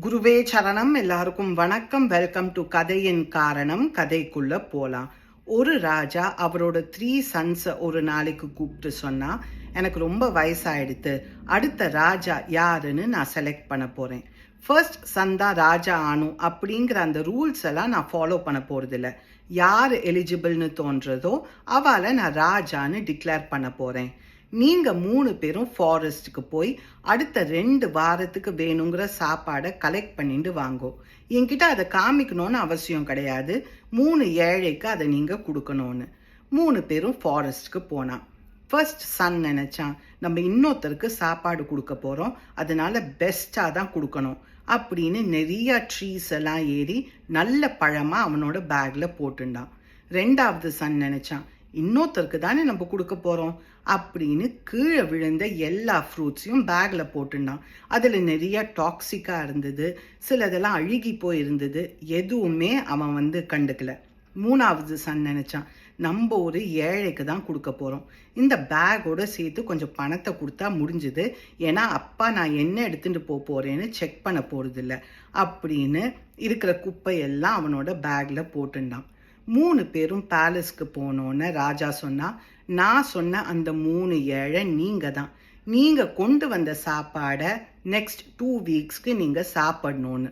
குருவே சரணம். எல்லாருக்கும் வணக்கம். வெல்கம் டு கதையின் காரணம். கதைக்குள்ள போலாம். ஒரு ராஜா அவரோட 3 சன்ஸை ஒரு நாளைக்கு கூப்பிட்டு சொன்னா, எனக்கு ரொம்ப வயசாயிடுத்து, அடுத்த ராஜா யாருன்னு நான் செலக்ட் பண்ண போறேன். ஃபர்ஸ்ட் சன் தான் ராஜா ஆனும் அப்படிங்கிற அந்த ரூல்ஸ் எல்லாம் நான் ஃபாலோ பண்ண போறதில்ல. யார் எலிஜிபிள்னு தோன்றதோ அவளை நான் ராஜான்னு டிக்ளேர் பண்ண போறேன். நீங்க 3 பேரும் ஃபாரஸ்ட்டுக்கு போய் அடுத்த 2 வாரத்துக்கு வேணுங்கிற சாப்பாடை கலெக்ட் பண்ணிட்டு வாங்கோ. என்கிட்ட அதை காமிக்கணும்னு அவசியம் கிடையாது. 3 ஏழைக்கு அதை நீங்க கொடுக்கணும்னு. 3 பேரும் ஃபாரஸ்ட்டுக்கு போனான். ஃபர்ஸ்ட் சன் நினைச்சான், நம்ம இன்னொருத்தருக்கு சாப்பாடு கொடுக்க போறோம், அதனால பெஸ்டா தான் கொடுக்கணும் அப்படின்னு நிறைய ட்ரீஸ் எல்லாம் ஏறி நல்ல பழமா அவனோட பேக்ல போட்டுண்டான். 2வது சன் நினைச்சான், இன்னொருத்தருக்கு தானே நம்ம கொடுக்க போறோம் அப்படின்னு கீழே விழுந்த எல்லா ஃப்ரூட்ஸையும் பேக்ல போட்டுண்டான். அதுல நிறைய டாக்ஸிக்கா இருந்தது, சிலதெல்லாம் அழுகி போயிருந்தது. எதுவுமே அவன் கண்டுக்கல. 3வது சன் நினைச்சான், நம்ம ஒரு ஏழைக்கு தான் கொடுக்க போறோம், இந்த பேக்கோட சேர்த்து கொஞ்சம் பணத்தை கொடுத்தா முடிஞ்சுது, ஏன்னா அப்பா நான் என்ன எடுத்துட்டு போறேன்னு செக் பண்ண போறது இல்லை அப்படின்னு இருக்கிற குப்பையெல்லாம் அவனோட பேக்ல போட்டுண்டான். 3 பேரும் பேலஸ்க்கு போனோன்னு ராஜா சொன்னா, நான் சொன்ன அந்த 3 ஏழை நீங்க தான். நீங்க கொண்டு வந்த சாப்பாடை நெக்ஸ்ட் 2 வீக்ஸ்க்கு நீங்க சாப்பிடணும்னு.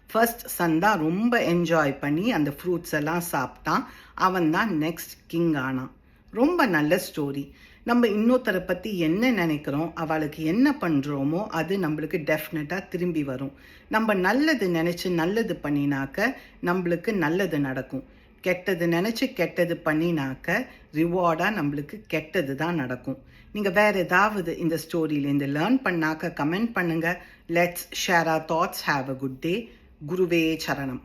ஃபர்ஸ்ட் சன் தான் ரொம்ப என்ஜாய் பண்ணி அந்த ஃப்ரூட்ஸ் எல்லாம் சாப்பிட்டான். அவன் தான் நெக்ஸ்ட் கிங் ஆனான். ரொம்ப நல்ல ஸ்டோரி. நம்ம இன்னொருத்தரை பற்றி என்ன நினைக்கிறோம், அவளுக்கு என்ன பண்ணுறோமோ அது நம்மளுக்கு டெஃபினட்டாக திரும்பி வரும். நம்ம நல்லது நினச்சி நல்லது பண்ணினாக்க நம்மளுக்கு நல்லது நடக்கும். கெட்டது நினச்சி கெட்டது பண்ணினாக்க ரிவார்டாக நம்மளுக்கு கெட்டது தான் நடக்கும். நீங்கள் வேறு ஏதாவது இந்த ஸ்டோரியிலேருந்து லேர்ன் பண்ணாக்க கமெண்ட் பண்ணுங்கள். Let's share our thoughts. Have a good day. குருவே சரணம்.